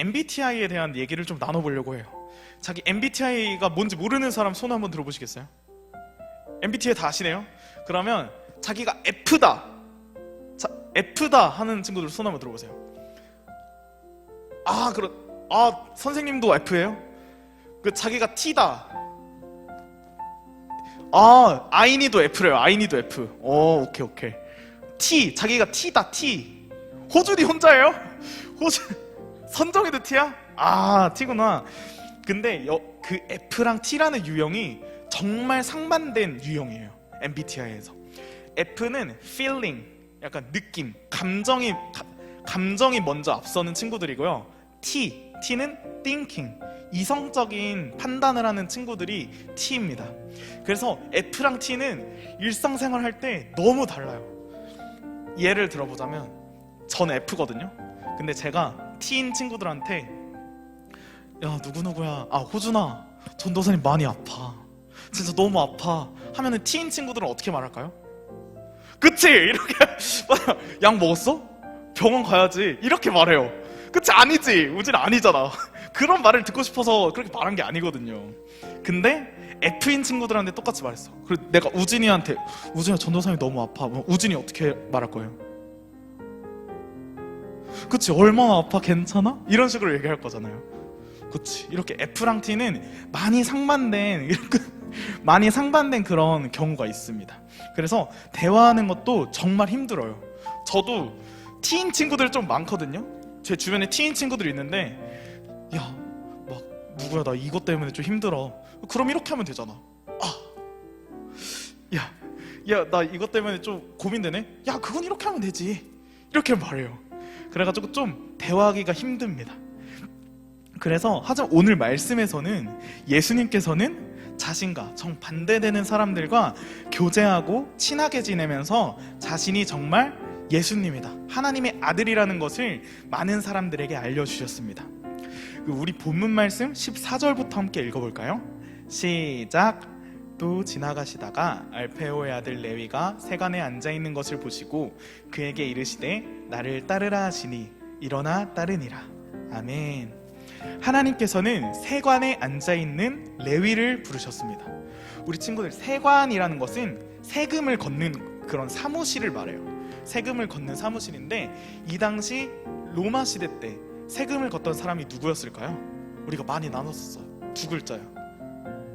MBTI에 대한 얘기를 좀 나눠보려고 해요. 자기 MBTI가 뭔지 모르는 사람 손 한번 들어보시겠어요? MBTI 다 아시네요? 그러면 자기가 F다, F다 하는 친구들 손 한번 들어보세요. 선생님도 F예요? 자기가 T다. 아이니도 F래요. 아이니도 F. 오케이. T, 자기가 T다, T. 호준이 혼자예요? 선정이도 T야? T구나. 근데 그 F랑 T라는 유형이 정말 상반된 유형이에요, MBTI에서. F는 feeling, 약간 느낌, 감정이 먼저 앞서는 친구들이고요. T는 thinking, 이성적인 판단을 하는 친구들이 T입니다. 그래서 F랑 T는 일상생활 할 때 너무 달라요. 예를 들어보자면 전 F거든요. 근데 제가 T인 친구들한테 야 누구누구야, 호준아 전도사님 많이 아파, 진짜 너무 아파 하면은 T인 친구들은 어떻게 말할까요? 그치? 이렇게 약 먹었어? 병원 가야지 이렇게 말해요. 그치? 아니지, 우진 아니잖아. 그런 말을 듣고 싶어서 그렇게 말한 게 아니거든요. 근데 F인 친구들한테 똑같이 말했어. 그리고 내가 우진이한테 우진아 전도사님이 너무 아파, 우진이 어떻게 말할 거예요? 그치? 얼마나 아파, 괜찮아? 이런 식으로 얘기할 거잖아요. 그치? 이렇게 F랑 T는 많이 상반된 그런 경우가 있습니다. 그래서 대화하는 것도 정말 힘들어요. 저도 T인 친구들 좀 많거든요. 제 주변에 T인 친구들이 있는데 야 막 누구야 나 이것 때문에 좀 힘들어. 그럼 이렇게 하면 되잖아. 야 나 이것 때문에 좀 고민되네. 야 그건 이렇게 하면 되지. 이렇게 말해요. 그래가지고 좀 대화하기가 힘듭니다. 그래서 하지만 오늘 말씀에서는 예수님께서는 자신과 정반대되는 사람들과 교제하고 친하게 지내면서 자신이 정말 예수님이다, 하나님의 아들이라는 것을 많은 사람들에게 알려주셨습니다. 우리 본문 말씀 14절부터 함께 읽어볼까요? 시작. 또 지나가시다가 알페오의 아들 레위가 세관에 앉아있는 것을 보시고 그에게 이르시되 나를 따르라 하시니 일어나 따르니라. 아멘. 하나님께서는 세관에 앉아있는 레위를 부르셨습니다. 우리 친구들, 세관이라는 것은 세금을 걷는 그런 사무실을 말해요. 세금을 걷는 사무실인데 이 당시 로마 시대 때 세금을 걷던 사람이 누구였을까요? 우리가 많이 나눴었어요. 두 글자요.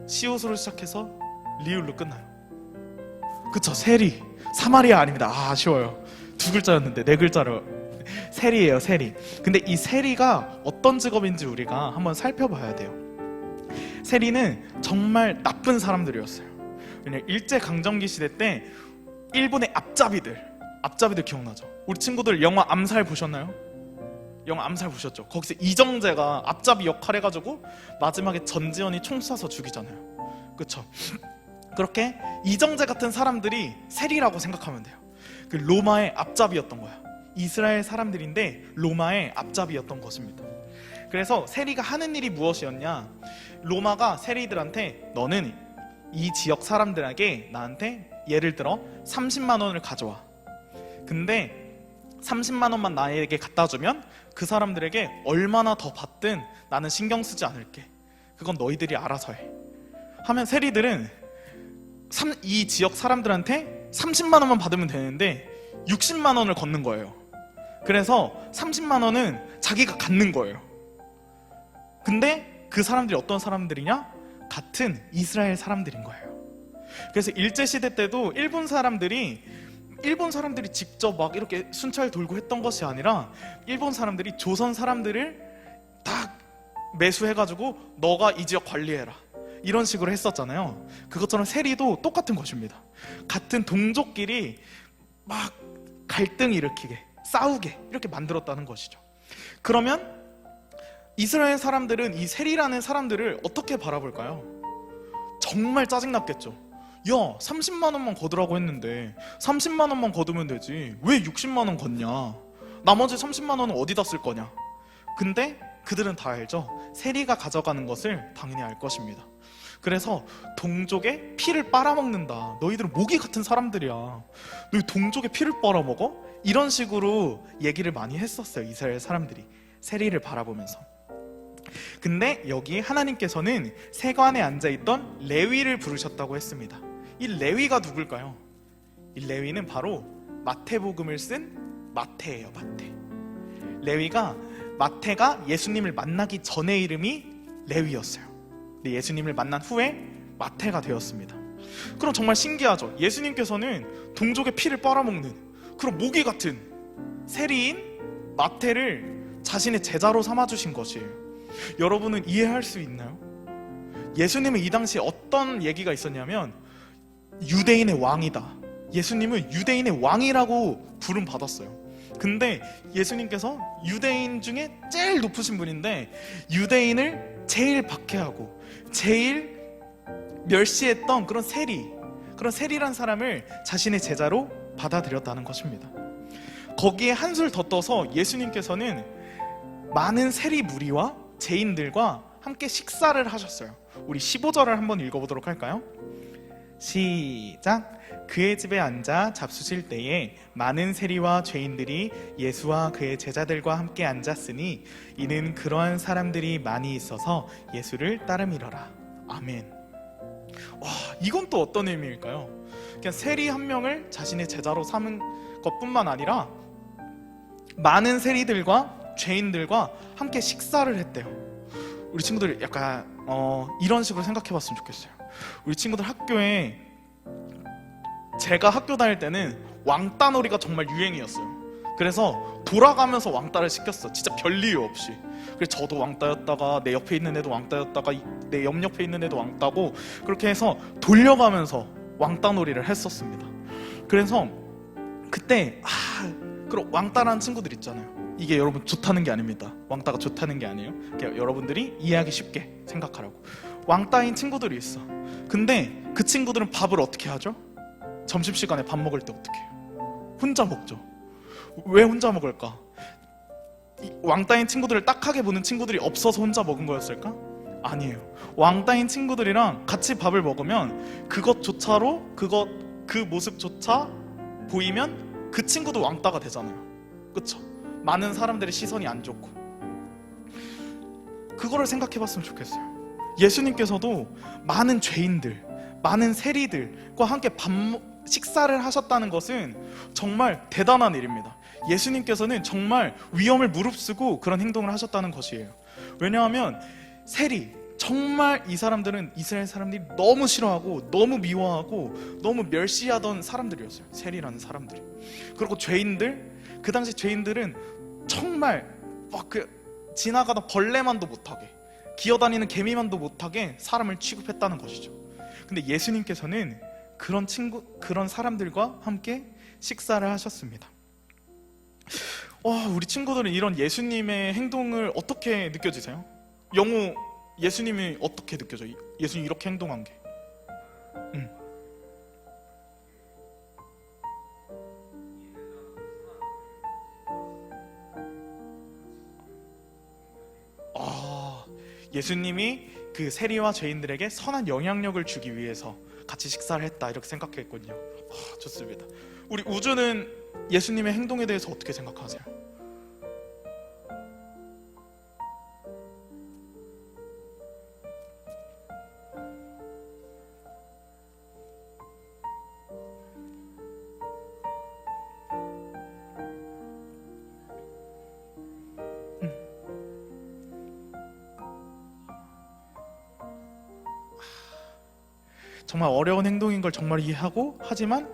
시옷으로 시작해서 리을로 끝나요. 그쵸? 세리. 사마리아 아닙니다. 아쉬워요. 두 글자였는데 네 글자로. 세리예요, 세리. 근데 이 세리가 어떤 직업인지 우리가 한번 살펴봐야 돼요. 세리는 정말 나쁜 사람들이었어요. 왜냐면 일제강점기 시대 때 일본의 앞잡이들 기억나죠? 우리 친구들 영화 암살 보셨나요? 영화 암살 보셨죠? 거기서 이정재가 앞잡이 역할 해가지고 마지막에 전지현이 총 쏴서 죽이잖아요. 그쵸? 그렇게 이정재 같은 사람들이 세리라고 생각하면 돼요. 그 로마의 앞잡이였던 거야. 이스라엘 사람들인데 로마의 앞잡이였던 것입니다. 그래서 세리가 하는 일이 무엇이었냐? 로마가 세리들한테 너는 이 지역 사람들에게 나한테 예를 들어 30만 원을 가져와. 근데 30만 원만 나에게 갖다 주면 그 사람들에게 얼마나 더 받든 나는 신경 쓰지 않을게. 그건 너희들이 알아서 해. 하면 세리들은 이 지역 사람들한테 30만 원만 받으면 되는데 60만 원을 걷는 거예요. 그래서 30만 원은 자기가 갖는 거예요. 근데 그 사람들이 어떤 사람들이냐? 같은 이스라엘 사람들인 거예요. 그래서 일제시대 때도 일본 사람들이 직접 막 이렇게 순찰 돌고 했던 것이 아니라 일본 사람들이 조선 사람들을 딱 매수해가지고 너가 이 지역 관리해라 이런 식으로 했었잖아요. 그것처럼 세리도 똑같은 것입니다. 같은 동족끼리 막 갈등 일으키게, 싸우게 이렇게 만들었다는 것이죠. 그러면 이스라엘 사람들은 이 세리라는 사람들을 어떻게 바라볼까요? 정말 짜증났겠죠. 야 30만 원만 걷으라고 했는데 30만 원만 걷으면 되지 왜 60만 원 걷냐, 나머지 30만 원은 어디다 쓸 거냐. 근데 그들은 다 알죠. 세리가 가져가는 것을 당연히 알 것입니다. 그래서 동족의 피를 빨아먹는다, 너희들은 모기 같은 사람들이야, 너희 동족의 피를 빨아먹어? 이런 식으로 얘기를 많이 했었어요, 이스라엘 사람들이 세리를 바라보면서. 근데 여기 하나님께서는 세관에 앉아있던 레위를 부르셨다고 했습니다. 이 레위가 누굴까요? 이 레위는 바로 마태복음을 쓴 마태예요. 마태. 레위가, 마태가 예수님을 만나기 전의 이름이 레위였어요. 근데 예수님을 만난 후에 마태가 되었습니다. 그럼 정말 신기하죠? 예수님께서는 동족의 피를 빨아먹는 그런 모기 같은 세리인 마태를 자신의 제자로 삼아주신 것이에요. 여러분은 이해할 수 있나요? 예수님은 이 당시에 어떤 얘기가 있었냐면 유대인의 왕이다. 예수님은 유대인의 왕이라고 부름받았어요. 근데 예수님께서 유대인 중에 제일 높으신 분인데 유대인을 제일 박해하고 제일 멸시했던 그런 세리란 사람을 자신의 제자로 받아들였다는 것입니다. 거기에 한술 더 떠서 예수님께서는 많은 세리 무리와 죄인들과 함께 식사를 하셨어요. 우리 15절을 한번 읽어보도록 할까요? 시작. 그의 집에 앉아 잡수실 때에 많은 세리와 죄인들이 예수와 그의 제자들과 함께 앉았으니 이는 그러한 사람들이 많이 있어서 예수를 따름이러라. 아멘. 와, 이건 또 어떤 의미일까요? 그냥 세리 한 명을 자신의 제자로 삼은 것뿐만 아니라 많은 세리들과 죄인들과 함께 식사를 했대요. 우리 친구들 약간 이런 식으로 생각해 봤으면 좋겠어요. 우리 친구들 학교에, 제가 학교 다닐 때는 왕따놀이가 정말 유행이었어요. 그래서 돌아가면서 왕따를 시켰어. 진짜 별 이유 없이. 그래서 저도 왕따였다가 내 옆에 있는 애도 왕따였다가 내 옆에 있는 애도 왕따고, 그렇게 해서 돌려가면서 왕따놀이를 했었습니다. 그래서 그때 그럼 왕따라는 친구들 있잖아요. 이게 여러분 좋다는 게 아닙니다. 왕따가 좋다는 게 아니에요. 여러분들이 이해하기 쉽게 생각하라고. 왕따인 친구들이 있어. 근데 그 친구들은 밥을 어떻게 하죠? 점심시간에 밥 먹을 때 어떻게 해요? 혼자 먹죠. 왜 혼자 먹을까? 왕따인 친구들을 딱하게 보는 친구들이 없어서 혼자 먹은 거였을까? 아니에요. 왕따인 친구들이랑 같이 밥을 먹으면 그것조차로 그 모습조차 보이면 그 친구도 왕따가 되잖아요. 그쵸? 많은 사람들의 시선이 안 좋고. 그거를 생각해 봤으면 좋겠어요. 예수님께서도 많은 죄인들, 많은 세리들과 함께 식사를 하셨다는 것은 정말 대단한 일입니다. 예수님께서는 정말 위험을 무릅쓰고 그런 행동을 하셨다는 것이에요. 왜냐하면 세리, 정말 이 사람들은 이스라엘 사람들이 너무 싫어하고 너무 미워하고 너무 멸시하던 사람들이었어요. 세리라는 사람들이. 그리고 죄인들, 그 당시 죄인들은 정말 막 지나가다 벌레만도 못하게, 기어다니는 개미만도 못하게 사람을 취급했다는 것이죠. 근데 예수님께서는 그런 사람들과 함께 식사를 하셨습니다. 우리 친구들은 이런 예수님의 행동을 어떻게 느껴지세요? 영우, 예수님이 어떻게 느껴져요? 예수님이 이렇게 행동한 게. 예수님이 그 세리와 죄인들에게 선한 영향력을 주기 위해서 같이 식사를 했다, 이렇게 생각했거든요. 좋습니다. 우리 우주는 예수님의 행동에 대해서 어떻게 생각하세요? 정말 어려운 행동인 걸 정말 이해하고, 하지만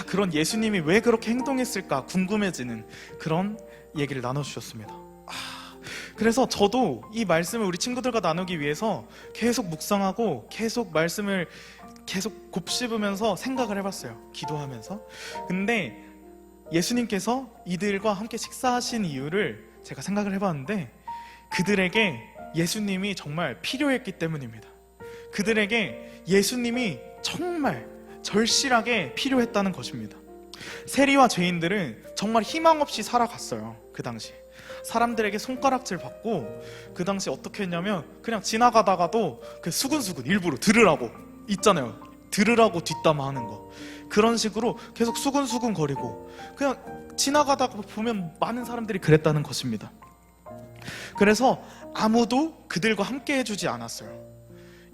그런 예수님이 왜 그렇게 행동했을까 궁금해지는 그런 얘기를 나눠주셨습니다. 그래서 저도 이 말씀을 우리 친구들과 나누기 위해서 계속 묵상하고 계속 말씀을 계속 곱씹으면서 생각을 해봤어요. 기도하면서. 근데 예수님께서 이들과 함께 식사하신 이유를 제가 생각을 해봤는데, 그들에게 예수님이 정말 필요했기 때문입니다. 그들에게 예수님이 정말 절실하게 필요했다는 것입니다. 세리와 죄인들은 정말 희망 없이 살아갔어요. 그 당시 사람들에게 손가락질 받고, 그 당시 어떻게 했냐면 그냥 지나가다가도 그 수근수근 일부러 들으라고 있잖아요. 들으라고 뒷담화하는 거, 그런 식으로 계속 수근수근 거리고 그냥 지나가다가 보면 많은 사람들이 그랬다는 것입니다. 그래서 아무도 그들과 함께 해주지 않았어요.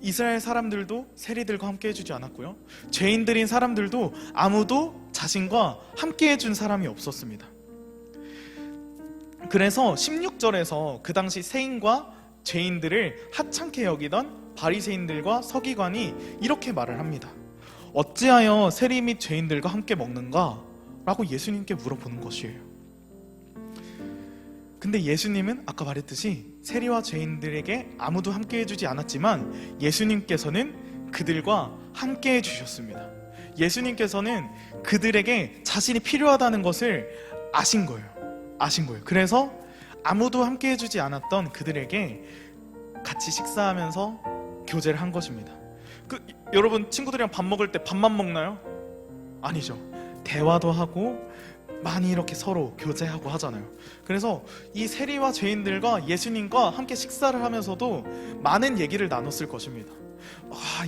이스라엘 사람들도 세리들과 함께 해주지 않았고요, 죄인들인 사람들도 아무도 자신과 함께 해준 사람이 없었습니다. 그래서 16절에서 그 당시 세인과 죄인들을 하찮게 여기던 바리새인들과 서기관이 이렇게 말을 합니다. 어찌하여 세리 및 죄인들과 함께 먹는가? 라고 예수님께 물어보는 것이에요. 근데 예수님은 아까 말했듯이 세리와 죄인들에게 아무도 함께 해주지 않았지만 예수님께서는 그들과 함께 해주셨습니다. 예수님께서는 그들에게 자신이 필요하다는 것을 아신 거예요. 그래서 아무도 함께 해주지 않았던 그들에게 같이 식사하면서 교제를 한 것입니다. 여러분, 친구들이랑 밥 먹을 때 밥만 먹나요? 아니죠. 대화도 하고 많이 이렇게 서로 교제하고 하잖아요. 그래서 이 세리와 죄인들과 예수님과 함께 식사를 하면서도 많은 얘기를 나눴을 것입니다.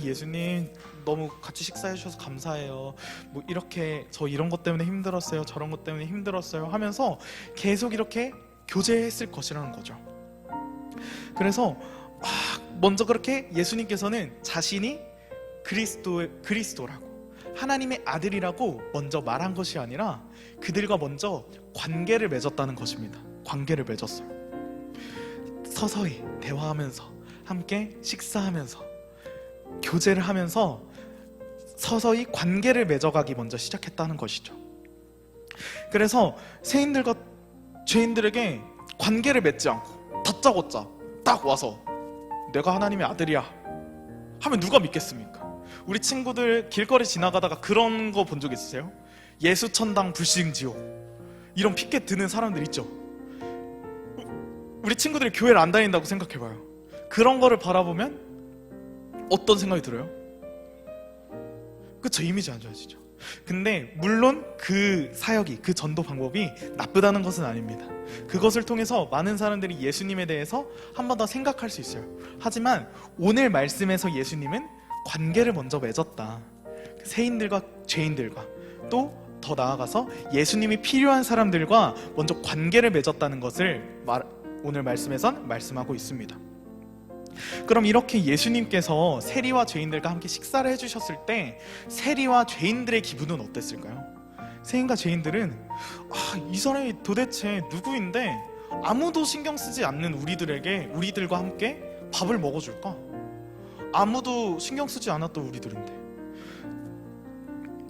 예수님 너무 같이 식사해 주셔서 감사해요. 뭐 이렇게 저 이런 것 때문에 힘들었어요, 저런 것 때문에 힘들었어요 하면서 계속 이렇게 교제했을 것이라는 거죠. 그래서 먼저 그렇게 예수님께서는 자신이 그리스도라고, 하나님의 아들이라고 먼저 말한 것이 아니라 그들과 먼저 관계를 맺었다는 것입니다. 관계를 맺었어요. 서서히 대화하면서, 함께 식사하면서, 교제를 하면서 서서히 관계를 맺어가기 먼저 시작했다는 것이죠. 그래서 세인들과 죄인들에게 관계를 맺지 않고 다짜고짜 딱 와서 내가 하나님의 아들이야 하면 누가 믿겠습니까? 우리 친구들 길거리 지나가다가 그런 거 본 적 있으세요? 예수천당 불신지옥 이런 피켓 드는 사람들 있죠? 우리 친구들이 교회를 안 다닌다고 생각해봐요. 그런 거를 바라보면 어떤 생각이 들어요? 그쵸, 이미지 안 좋아지죠. 근데 물론 그 사역이, 그 전도 방법이 나쁘다는 것은 아닙니다. 그것을 통해서 많은 사람들이 예수님에 대해서 한 번 더 생각할 수 있어요. 하지만 오늘 말씀에서 예수님은 관계를 먼저 맺었다. 세인들과 죄인들과 또 더 나아가서 예수님이 필요한 사람들과 먼저 관계를 맺었다는 것을 오늘 말씀에선 말씀하고 있습니다. 그럼 이렇게 예수님께서 세리와 죄인들과 함께 식사를 해주셨을 때 세리와 죄인들의 기분은 어땠을까요? 세인과 죄인들은 이 사람이 도대체 누구인데 아무도 신경 쓰지 않는 우리들과 함께 밥을 먹어줄까? 아무도 신경 쓰지 않았던 우리들인데.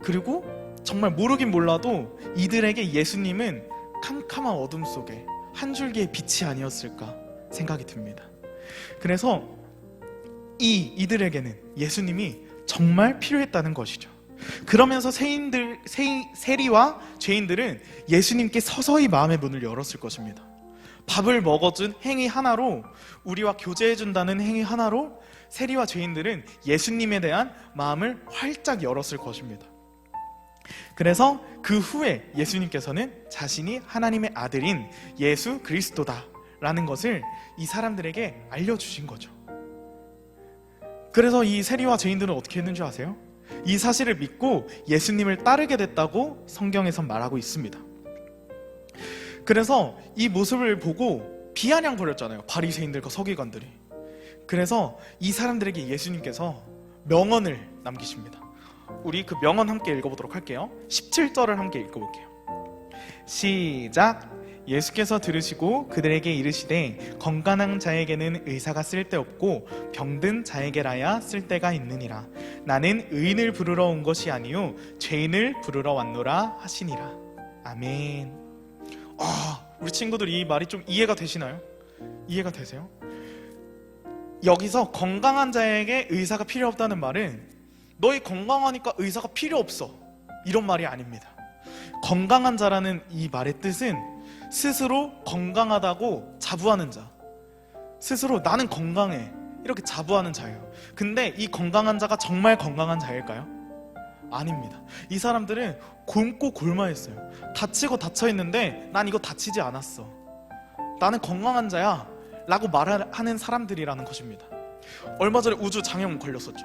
그리고 정말 모르긴 몰라도 이들에게 예수님은 캄캄한 어둠 속에 한 줄기의 빛이 아니었을까 생각이 듭니다. 그래서 이들에게는 예수님이 정말 필요했다는 것이죠. 그러면서 세리와 죄인들은 예수님께 서서히 마음의 문을 열었을 것입니다. 밥을 먹어준 행위 하나로, 우리와 교제해준다는 행위 하나로 세리와 죄인들은 예수님에 대한 마음을 활짝 열었을 것입니다. 그래서 그 후에 예수님께서는 자신이 하나님의 아들인 예수 그리스도다 라는 것을 이 사람들에게 알려주신 거죠. 그래서 이 세리와 죄인들은 어떻게 했는지 아세요? 이 사실을 믿고 예수님을 따르게 됐다고 성경에선 말하고 있습니다. 그래서 이 모습을 보고 비아냥거렸잖아요, 바리새인들과 서기관들이. 그래서 이 사람들에게 예수님께서 명언을 남기십니다. 우리 그 명언 함께 읽어보도록 할게요. 17절을 함께 읽어볼게요. 시작. 예수께서 들으시고 그들에게 이르시되 건강한 자에게는 의사가 쓸데없고 병든 자에게라야 쓸데가 있느니라. 나는 의인을 부르러 온 것이 아니요 죄인을 부르러 왔노라 하시니라. 아멘. 우리 친구들 이 말이 좀 이해가 되시나요? 이해가 되세요? 여기서 건강한 자에게 의사가 필요 없다는 말은 너희 건강하니까 의사가 필요 없어 이런 말이 아닙니다. 건강한 자라는 이 말의 뜻은 스스로 건강하다고 자부하는 자, 스스로 나는 건강해 이렇게 자부하는 자예요. 근데 이 건강한 자가 정말 건강한 자일까요? 아닙니다. 이 사람들은 굶고 골마했어요. 다치고 다쳐있는데 난 이거 다치지 않았어, 나는 건강한 자야 라고 말하는 사람들이라는 것입니다. 얼마 전에 우주 장염 걸렸었죠.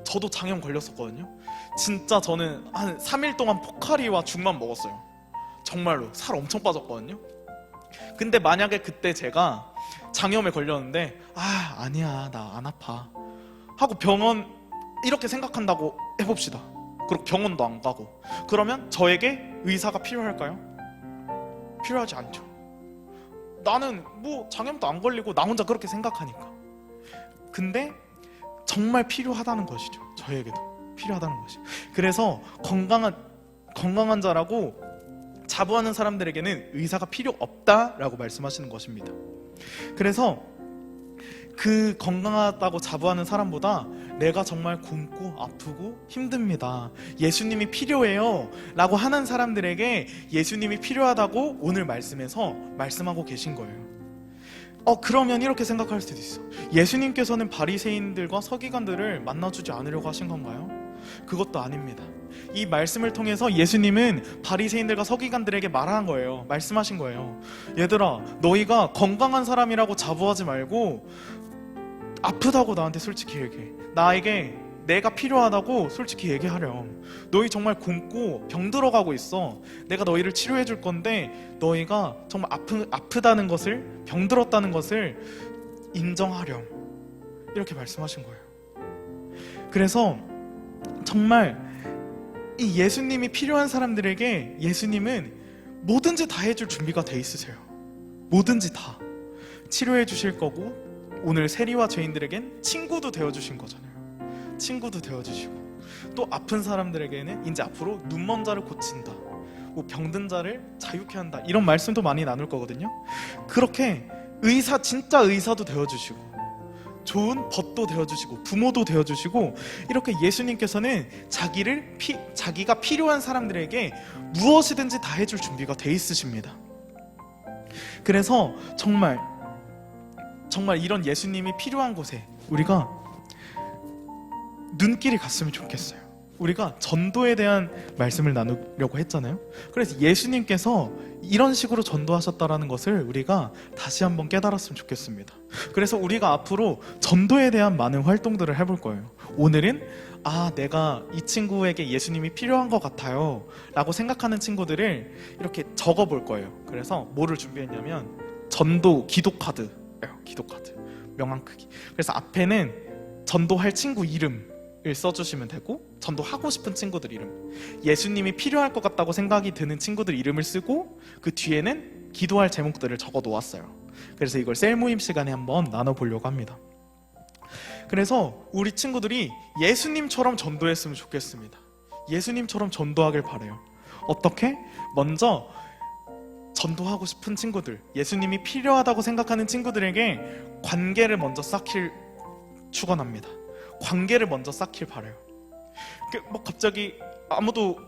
저도 장염 걸렸었거든요. 진짜 저는 한 3일 동안 포카리와 죽만 먹었어요. 정말로 살 엄청 빠졌거든요. 근데 만약에 그때 제가 장염에 걸렸는데 아니야 나 안 아파 하고 병원 이렇게 생각한다고 해봅시다. 그리고 병원도 안 가고 그러면 저에게 의사가 필요할까요? 필요하지 않죠. 나는 뭐 장염도 안 걸리고 나 혼자 그렇게 생각하니까. 근데 정말 필요하다는 것이죠. 저에게도 필요하다는 것이. 그래서 건강한 자라고 자부하는 사람들에게는 의사가 필요 없다라고 말씀하시는 것입니다. 그래서 그 건강하다고 자부하는 사람보다 내가 정말 굶고 아프고 힘듭니다, 예수님이 필요해요 라고 하는 사람들에게 예수님이 필요하다고 오늘 말씀에서 말씀하고 계신 거예요. 그러면 이렇게 생각할 수도 있어. 예수님께서는 바리새인들과 서기관들을 만나주지 않으려고 하신 건가요? 그것도 아닙니다. 이 말씀을 통해서 예수님은 바리새인들과 서기관들에게 말한 거예요. 말씀하신 거예요. 얘들아, 너희가 건강한 사람이라고 자부하지 말고 아프다고 나한테 솔직히 얘기해. 나에게 내가 필요하다고 솔직히 얘기하렴. 너희 정말 굶고 병들어가고 있어. 내가 너희를 치료해 줄 건데 너희가 정말 아프다는 것을, 병들었다는 것을 인정하렴. 이렇게 말씀하신 거예요. 그래서 정말 이 예수님이 필요한 사람들에게 예수님은 뭐든지 다 해줄 준비가 돼 있으세요. 뭐든지 다 치료해 주실 거고, 오늘 세리와 죄인들에겐 친구도 되어주신 거잖아요. 친구도 되어주시고, 또 아픈 사람들에게는 이제 앞으로 눈먼 자를 고친다, 뭐 병든 자를 자유케 한다, 이런 말씀도 많이 나눌 거거든요. 그렇게 진짜 의사도 되어주시고, 좋은 법도 되어주시고, 부모도 되어주시고, 이렇게 예수님께서는 자기가 필요한 사람들에게 무엇이든지 다 해줄 준비가 돼 있으십니다. 그래서 정말 이런 예수님이 필요한 곳에 우리가 눈길이 갔으면 좋겠어요. 우리가 전도에 대한 말씀을 나누려고 했잖아요. 그래서 예수님께서 이런 식으로 전도하셨다라는 것을 우리가 다시 한번 깨달았으면 좋겠습니다. 그래서 우리가 앞으로 전도에 대한 많은 활동들을 해볼 거예요. 오늘은 내가 이 친구에게 예수님이 필요한 것 같아요 라고 생각하는 친구들을 이렇게 적어볼 거예요. 그래서 뭐를 준비했냐면 전도 기도카드, 명함 크기. 그래서 앞에는 전도할 친구 이름을 써주시면 되고, 전도하고 싶은 친구들 이름, 예수님이 필요할 것 같다고 생각이 드는 친구들 이름을 쓰고, 그 뒤에는 기도할 제목들을 적어 놓았어요. 그래서 이걸 셀 모임 시간에 한번 나눠보려고 합니다. 그래서 우리 친구들이 예수님처럼 전도했으면 좋겠습니다. 예수님처럼 전도하길 바라요. 어떻게? 먼저 전도하고 싶은 친구들, 예수님이 필요하다고 생각하는 친구들에게 관계를 먼저 쌓길 축원합니다. 관계를 먼저 쌓길 바라요. 갑자기 아무도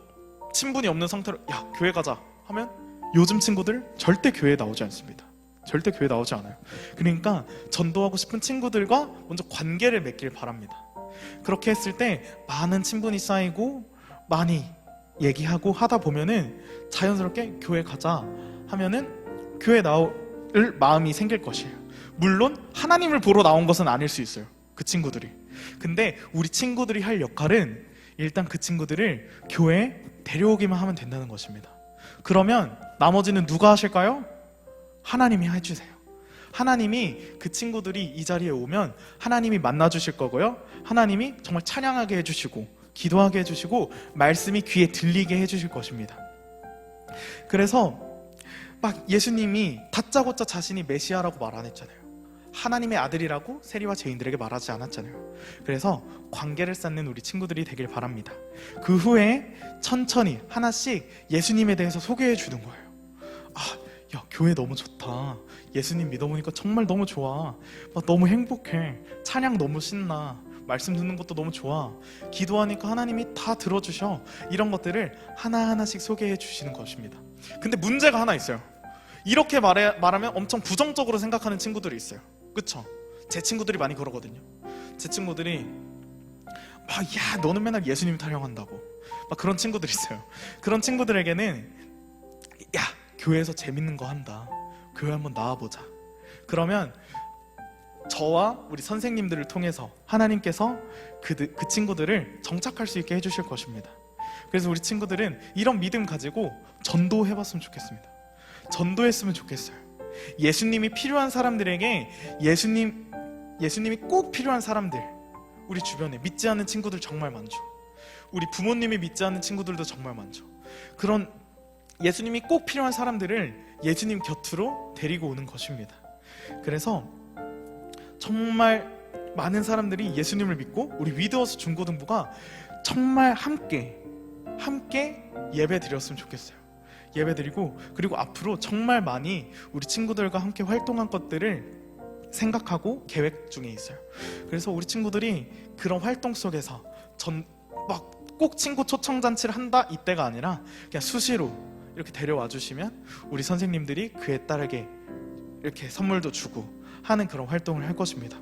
친분이 없는 상태로 야, 교회 가자 하면 요즘 친구들 절대 교회에 나오지 않습니다. 절대 교회 나오지 않아요. 그러니까 전도하고 싶은 친구들과 먼저 관계를 맺길 바랍니다. 그렇게 했을 때 많은 친분이 쌓이고 많이 얘기하고 하다 보면은 자연스럽게 교회 가자 하면은 교회 나올 마음이 생길 것이에요. 물론 하나님을 보러 나온 것은 아닐 수 있어요, 그 친구들이. 근데 우리 친구들이 할 역할은 일단 그 친구들을 교회에 데려오기만 하면 된다는 것입니다. 그러면 나머지는 누가 하실까요? 하나님이 해주세요. 하나님이 그 친구들이 이 자리에 오면 하나님이 만나주실 거고요, 하나님이 정말 찬양하게 해주시고 기도하게 해주시고 말씀이 귀에 들리게 해주실 것입니다. 그래서 막 예수님이 다짜고짜 자신이 메시아라고 말 안 했잖아요. 하나님의 아들이라고 세리와 죄인들에게 말하지 않았잖아요. 그래서 관계를 쌓는 우리 친구들이 되길 바랍니다. 그 후에 천천히 하나씩 예수님에 대해서 소개해 주는 거예요. 야, 교회 너무 좋다. 예수님 믿어보니까 정말 너무 좋아. 너무 행복해. 찬양 너무 신나. 말씀 듣는 것도 너무 좋아. 기도하니까 하나님이 다 들어주셔. 이런 것들을 하나하나씩 소개해 주시는 것입니다. 근데 문제가 하나 있어요. 이렇게 말하면 엄청 부정적으로 생각하는 친구들이 있어요. 그쵸? 제 친구들이 많이 그러거든요. 제 친구들이 야, 너는 맨날 예수님 타령한다고 그런 친구들이 있어요. 그런 친구들에게는 야, 교회에서 재밌는 거 한다, 교회 한번 나와보자. 그러면 저와 우리 선생님들을 통해서 하나님께서 그 친구들을 정착할 수 있게 해주실 것입니다. 그래서 우리 친구들은 이런 믿음 가지고 전도해봤으면 좋겠습니다. 전도했으면 좋겠어요. 예수님이 필요한 사람들에게 예수님이 꼭 필요한 사람들, 우리 주변에 믿지 않는 친구들 정말 많죠. 우리 부모님이 믿지 않는 친구들도 정말 많죠. 그런 예수님이 꼭 필요한 사람들을 예수님 곁으로 데리고 오는 것입니다. 그래서 정말 많은 사람들이 예수님을 믿고 우리 위드워스 중고등부가 정말 함께 예배 드렸으면 좋겠어요. 예배 드리고, 그리고 앞으로 정말 많이 우리 친구들과 함께 활동한 것들을 생각하고 계획 중에 있어요. 그래서 우리 친구들이 그런 활동 속에서 막 꼭 친구 초청잔치를 한다 이때가 아니라 그냥 수시로 이렇게 데려와 주시면 우리 선생님들이 그에 따르게 이렇게 선물도 주고 하는 그런 활동을 할 것입니다.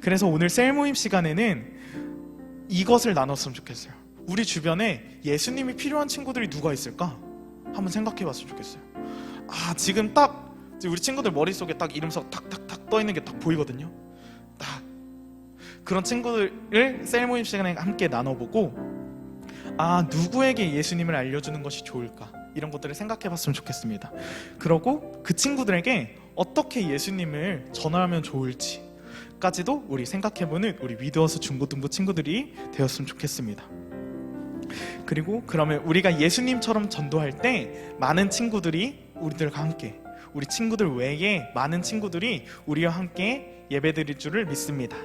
그래서 오늘 셀 모임 시간에는 이것을 나눴으면 좋겠어요. 우리 주변에 예수님이 필요한 친구들이 누가 있을까? 한번 생각해 봤으면 좋겠어요. 지금 딱 우리 친구들 머릿속에 딱 이름서 탁탁탁 떠 있는 게 딱 보이거든요. 딱 그런 친구들을 셀 모임 시간에 함께 나눠보고, 누구에게 예수님을 알려주는 것이 좋을까? 이런 것들을 생각해 봤으면 좋겠습니다. 그러고 그 친구들에게 어떻게 예수님을 전하면 좋을지까지도 우리 생각해보는 우리 위드워스 중고등부 친구들이 되었으면 좋겠습니다. 그리고 그러면 우리가 예수님처럼 전도할 때 많은 친구들이 우리들과 함께, 우리 친구들 외에 많은 친구들이 우리와 함께 예배드릴 줄을 믿습니다.